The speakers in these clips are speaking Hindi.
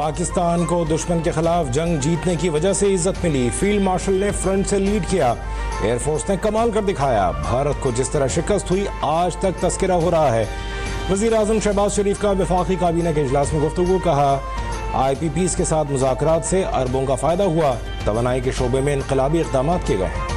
पाकिस्तान को दुश्मन के खिलाफ जंग जीतने की वजह से इज्जत मिली। फील्ड मार्शल ने फ्रंट से लीड किया। एयरफोर्स ने कमाल कर दिखाया। भारत को जिस तरह शिकस्त हुई आज तक तस्करा हो रहा है। वज़ीर आज़म शहबाज शरीफ का वफाकी काबीना के इजलास में गुफ्तगू। कहा IPPs के साथ मुज़ाकरात से अरबों का फ़ायदा हुआ। तवानाई के शोबे में इनकलाबी इक़दाम किए गए हैं।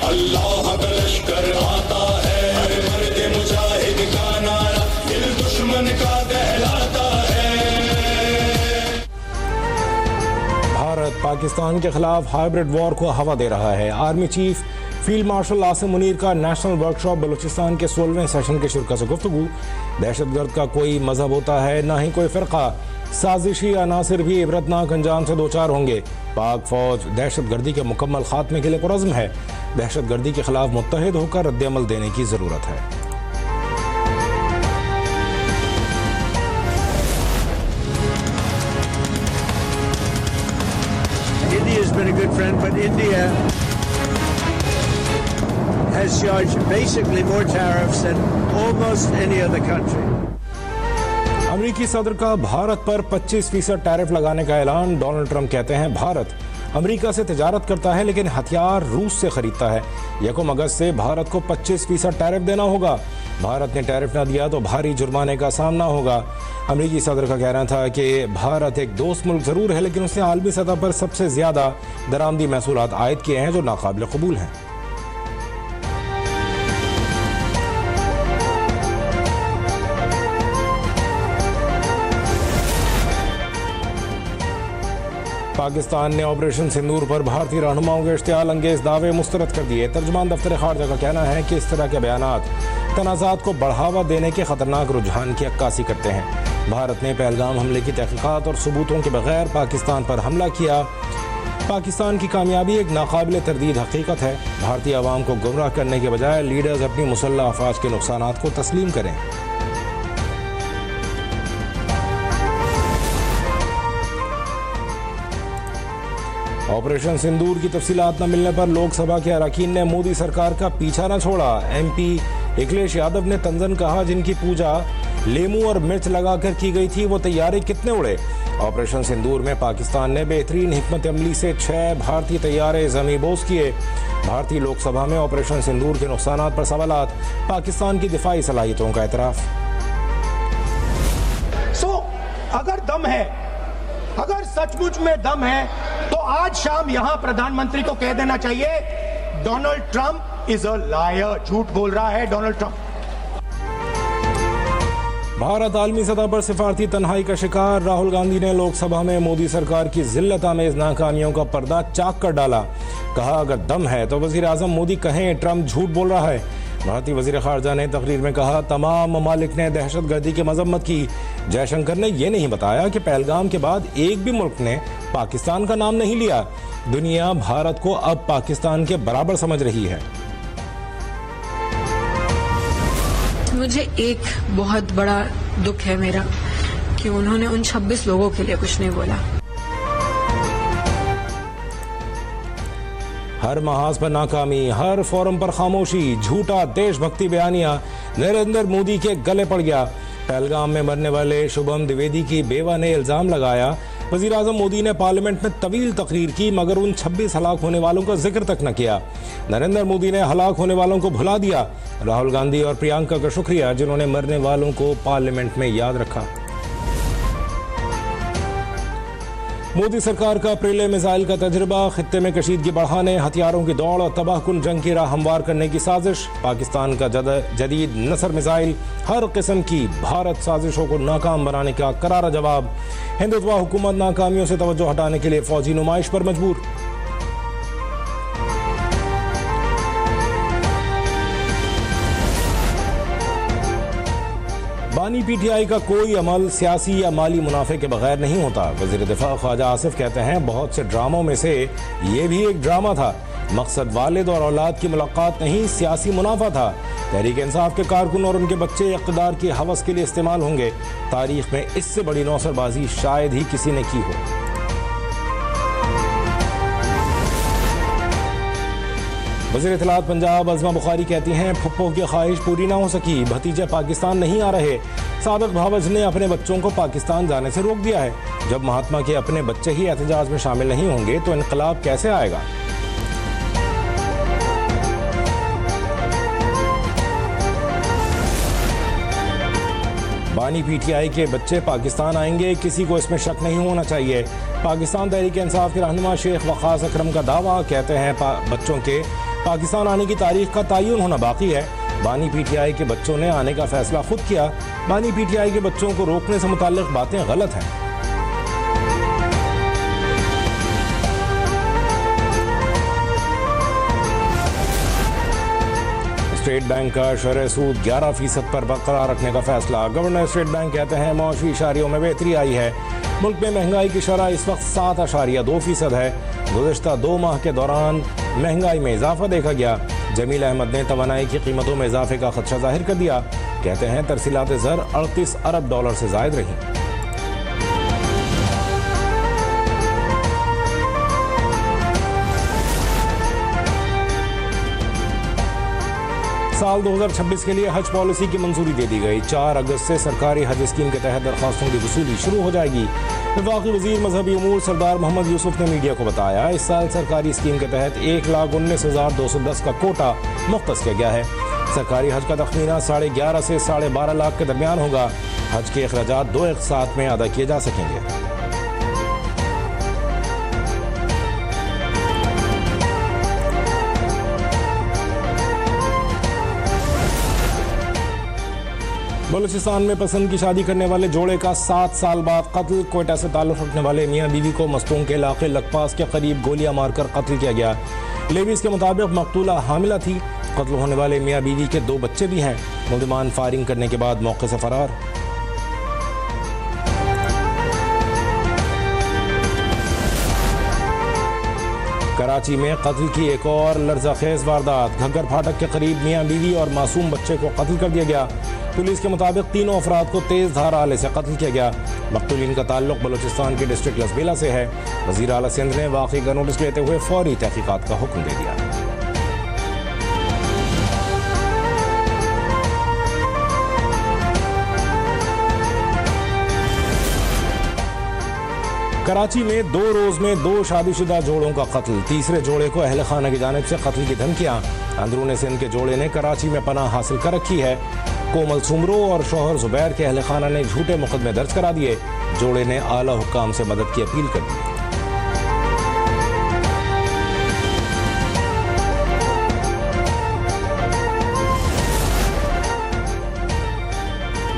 अल्लाह का लश्कर आता है, मर्द मुजाहिद का नारा दिल दुश्मन का कहलाता है। भारत पाकिस्तान के खिलाफ हाइब्रिड वॉर को हवा दे रहा है। Army chief field marshal Asim Munir का नेशनल वर्कशॉप बलूचिस्तान के 16वें सेशन के शुरा से गुफ्तगू। दहशतगर्द का कोई मजहब होता है ना ही कोई फ़िरका। साजिशी अनासिर भी इबरतनाक अंजाम से दो चार होंगे। पाक फौज दहशतगर्दी के मुकम्मल खात्मे के लिए पुरज़्म है। दहशतगर्दी के खिलाफ मुत्तहिद होकर रद्द-ए-अमल देने की ज़रूरत है। India has been a good friend, but India has charged basically more tariffs than almost any other country. अमरीकी सदर का भारत पर 25% टैरिफ लगाने का ऐलान। डोनाल्ड ट्रंप कहते हैं भारत अमेरिका से तिजारत करता है लेकिन हथियार रूस से खरीदता है। 1 अगस्त से भारत को 25% टैरिफ देना होगा। भारत ने टैरिफ न दिया तो भारी जुर्माने का सामना होगा। अमरीकी सदर का कहना था कि भारत एक दोस्त मुल्क ज़रूर है लेकिन उसने आलमी सतह पर सबसे ज़्यादा दरामदी महसूलात आयद किए हैं जो नाकाबिल कबूल हैं। पाकिस्तान ने ऑपरेशन सिंदूर पर भारतीय रहनुमाओं के इश्तियाल अंगेज दावे मुस्तरद कर दिए। तर्जुमान दफ्तर खारजा का कहना है कि इस तरह के बयानात तनाज़ात को बढ़ावा देने के खतरनाक रुझान की अक्कासी करते हैं। भारत ने पहलगाम हमले की तहकीकात और सबूतों के बगैर पाकिस्तान पर हमला किया। पाकिस्तान की कामयाबी एक नाकाबिल तरदीद हकीकत है। भारतीय अवाम को गुमराह करने के बजाय लीडर्स अपनी मुसल्लह अफवाज के नुकसानात को तस्लीम करें। ऑपरेशन सिंदूर की तफसीलात न मिलने पर लोकसभा के अरकान ने मोदी सरकार का पीछा न छोड़ा। MP अखिलेश यादव ने तंजन कहा जिनकी पूजा लेमू और मिर्च लगाकर की गई थी वो तैयारे कितने उड़े। ऑपरेशन सिंदूर में पाकिस्तान ने बेहतरीन हिकमत अमली से 6 भारतीय तैयारे ज़मीबोस किए। भारतीय लोकसभा में ऑपरेशन सिंदूर के नुकसानात पर सवालात। पाकिस्तान की दिफाई सलाहियतों का एतराफ़। अगर दम है, अगर सचमुच में दम है तो आज शाम यहां प्रधानमंत्री को कह देना चाहिए Donald Trump is a liar, झूठ बोल रहा है डोनाल्ड ट्रंप। भारत आलमी सतह पर सिफारती तन्हाई का शिकार। राहुल गांधी ने लोकसभा में मोदी सरकार की जिल्लत आमेज नाकामियों का पर्दा चाक कर डाला। कहा अगर दम है तो वजीर आजम मोदी कहें ट्रंप झूठ बोल रहा है। भारतीय वजीर खारजा ने तकरीर में कहा तमाम ममालिक ने दहशतगर्दी की मजम्मत की। जयशंकर ने यह नहीं बताया कि पहलगाम के बाद एक भी मुल्क ने पाकिस्तान का नाम नहीं लिया। दुनिया भारत को अब पाकिस्तान के बराबर समझ रही है। मुझे एक बहुत बड़ा दुख है मेरा कि उन्होंने उन 26 लोगों के लिए कुछ नहीं बोला। हर महाज पर नाकामी, हर फोरम पर खामोशी, झूठा देशभक्ति बयानिया नरेंद्र मोदी के गले पड़ गया। पहलगाम में मरने वाले शुभम द्विवेदी की बेवा ने इल्जाम लगाया। वजीर आजम मोदी ने पार्लियामेंट में तवील तकरीर की मगर उन 26 हलाक होने वालों का जिक्र तक न किया। नरेंद्र मोदी ने हलाक होने वालों को भुला दिया। राहुल गांधी और प्रियंका का शुक्रिया जिन्होंने मरने वालों को पार्लियामेंट में याद रखा। मोदी सरकार का अप्रैल मिसाइल का तजर्बा, खित्ते में कशीदगी बढ़ाने, हथियारों की दौड़ और तबाहकुन जंग की राह हमवार करने की साजिश। पाकिस्तान का जदीद नसर मिसाइल हर किस्म की भारत साजिशों को नाकाम बनाने का करारा जवाब। हिंदुत्व हुकूमत नाकामियों से तवज्जो हटाने के लिए फौजी नुमाइश पर मजबूर। बानी PTI का कोई अमल सियासी या माली मुनाफे के बगैर नहीं होता। वज़ीर दिफा ख्वाजा आसिफ कहते हैं बहुत से ड्रामों में से ये भी एक ड्रामा था। मकसद वालिद और औलाद की मुलाकात नहीं, सियासी मुनाफा था। तहरीक इंसाफ के कारकुन और उनके बच्चे इक़्तिदार की हवस के लिए इस्तेमाल होंगे। तारीख में इससे बड़ी नौसरबाजी शायद ही किसी ने की हो। वज़ीर इत्तलात पंजाब अज़मा बुखारी कहती हैं फुप्पो की ख्वाहिश पूरी ना हो सकी, भतीजे पाकिस्तान नहीं आ रहे। साबिक भावज ने अपने बच्चों को पाकिस्तान जाने से रोक दिया है। जब महात्मा के अपने बच्चे ही एहतजाज में शामिल नहीं होंगे तो इनकलाब कैसे आएगा। बानी पीटीआई के बच्चे पाकिस्तान आएंगे, किसी को इसमें शक नहीं होना चाहिए। पाकिस्तान तहरीक इंसाफ के रहनुमा शेख वक़ास अकरम का दावा, कहते हैं बच्चों के पाकिस्तान आने की तारीख का तयन होना बाकी है। बानी पीटीआई के बच्चों ने आने का फैसला खुद किया। बानी पीटीआई के बच्चों को रोकने से मुताल्लिक बातें गलत हैं। स्टेट बैंक का शरह सूद 11% पर बरकरार रखने का फैसला। गवर्नर स्टेट बैंक कहते हैं मौसमी इशारियों में बेहतरी आई है। मुल्क में महंगाई की शरह इस वक्त 7.2% है। गुज़श्ता 2 माह के दौरान महंगाई में इजाफा देखा गया। जमील अहमद ने तवानाई की कीमतों में इजाफे का खदशा जाहिर कर दिया। कहते हैं तरसीलात ज़र 38 अरब डॉलर से ज़ायद रही। साल 2026 के लिए हज पॉलिसी की मंजूरी दे दी गई। 4 अगस्त से सरकारी हज स्कीम के तहत दरखास्तों की वसूली शुरू हो जाएगी। वफाकी वज़ीर मजहबी उमूर सरदार मोहम्मद यूसुफ ने मीडिया को बताया, इस साल सरकारी स्कीम के तहत 1,19,210 का कोटा मुख्तस किया गया है। सरकारी हज का तखमीना 11.5 से 12.5 लाख के दरमियान होगा। हज के अखराजात 2 एक साथ में अदा किए जा सकेंगे। बलूचिस्तान में पसंद की शादी करने वाले जोड़े का 7 साल बाद कत्ल। कोयटा से ताल्लुक़ रखने वाले मियाँ बीवी को मस्तूम के इलाके लकपास के करीब गोलियां मारकर कत्ल किया गया। लेवीज के मुताबिक मकतूला हामिला थी। कत्ल होने वाले मियाँ बीवी के 2 बच्चे भी हैं। मुलजिमान फायरिंग करने के बाद मौके से फरार। कराची में कत्ल की एक और लर्ज़ाखेज़ वारदात। घग्गर फाटक के करीब मियाँ बीवी और मासूम बच्चे को कत्ल कर दिया गया। पुलिस के मुताबिक तीनों अफराद को तेज धार आले से कत्ल किया गया। मकतूलीन का ताल्लुक बलूचिस्तान के डिस्ट्रिक्ट लसबेला से है। वज़ीर आला सिंध ने वाक़ई का नोटिस लेते हुए फौरी तहक़ीक़ात का हुक्म दे दिया। कराची में 2 रोज में 2 शादीशुदा जोड़ों का कत्ल। तीसरे जोड़े को अहल खाना की जानिब से कत्ल की धमकियां। अंदरून सिंध के जोड़े ने कराची में पनाह हासिल कर रखी है। कोमल सुमरो और शौहर जुबैर के अहल खाना ने झूठे मुकदमे दर्ज करा दिए। जोड़े ने आला हुक्काम से मदद की अपील कर दी।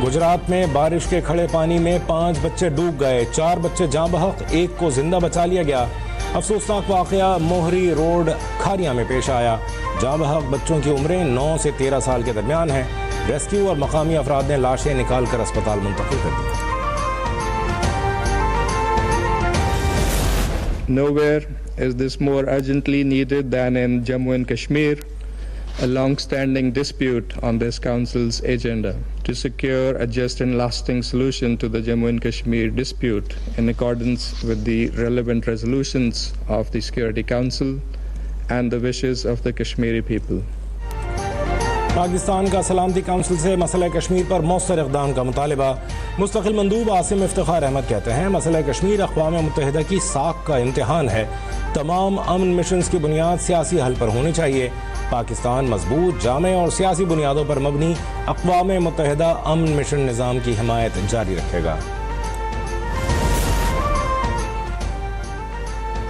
गुजरात में बारिश के खड़े पानी में 5 बच्चे डूब गए। 4 बच्चे जाँ बहक, 1 को जिंदा बचा लिया गया। अफसोसनाक वाकया मोहरी रोड खारिया में पेश आया। जाँ बहक बच्चों की उम्रें 9 से 13 साल के दरमियान हैं। रेस्क्यू और मकामी अफराद ने लाशें निकाल कर अस्पताल मुंतकिल कर दी। Nowhere is this more urgently needed than in Jammu and Kashmir, a long-standing dispute on this council's agenda. To secure a just and lasting solution to the Jammu and Kashmir dispute in accordance with the relevant resolutions of the Security Council and the wishes of the Kashmiri people. Pakistan का सलामती काउंसिल से मसला कश्मीर पर मौसर इक़दाम का मुतालबा। मुस्तकिल मंदूब आसिम इफ्तिखार अहमद कहते हैं मसला कश्मीर अक़वाम मुत्तहिदा की साख का इम्तिहान है। तमाम अमन मिशंस की बुनियाद सियासी हल पर होनी चाहिए। पाकिस्तान मजबूत, जामे और सियासी बुनियादों पर मबनी अक़वाम मुत्तहिदा अमन मिशन निज़ाम की हिमायत जारी रखेगा।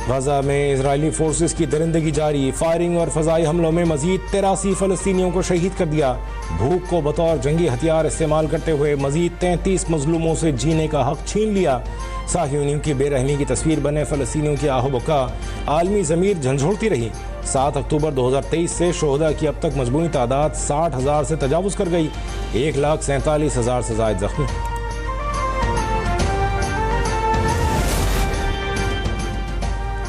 गजा में इजरायली फोर्सेस की दरिंदगी जारी। फायरिंग और फजाई हमलों में मजीद 83 फ़लस्तीनियों को शहीद कर दिया। भूख को बतौर जंगी हथियार इस्तेमाल करते हुए मजीद 33 मजलूमों से जीने का हक छीन लिया। साहियोनियों की बेरहमी की तस्वीर बने फ़लस्तीनियों की आहो-बका आलमी ज़मीर झंझोड़ती रही। 7 अक्टूबर 2023 से शोहदा की अब तक मजमूई तादाद 60,000 से तजावुज़ कर गई। 1,47,000 से ज़ायद ज़ख्मी।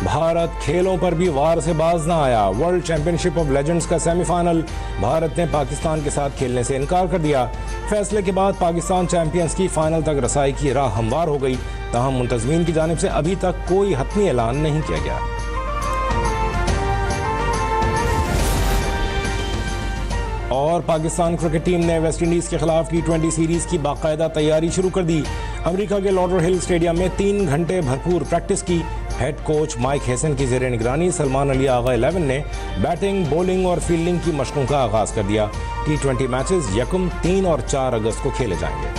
भारत खेलों पर भी वार से बाज न आया। वर्ल्ड चैंपियनशिप ऑफ लेजेंड्स का सेमीफाइनल भारत ने पाकिस्तान के साथ खेलने से इनकार कर दिया। फैसले के बाद पाकिस्तान चैंपियंस की फाइनल तक रसाई की राह हमवार हो गई। ताहम मुंतज़मीन की जानिब से अभी तक कोई हतमी ऐलान नहीं किया गया। और पाकिस्तान क्रिकेट टीम ने वेस्टइंडीज़ के खिलाफ T20 सीरीज़ की बाकायदा तैयारी शुरू कर दी। अमेरिका के लॉडर हिल स्टेडियम में 3 घंटे भरपूर प्रैक्टिस की। हेड कोच माइक हेसन की ज़ेर निगरानी सलमान अली आगा 11 ने बैटिंग, बॉलिंग और फील्डिंग की मशकों का आगाज़ कर दिया। T20 मैचेस 1, 3 और 4 अगस्त को खेले जाएंगे।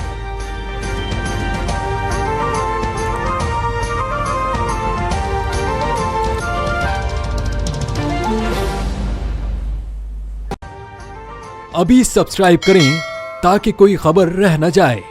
अभी सब्सक्राइब करें ताकि कोई खबर रह न जाए।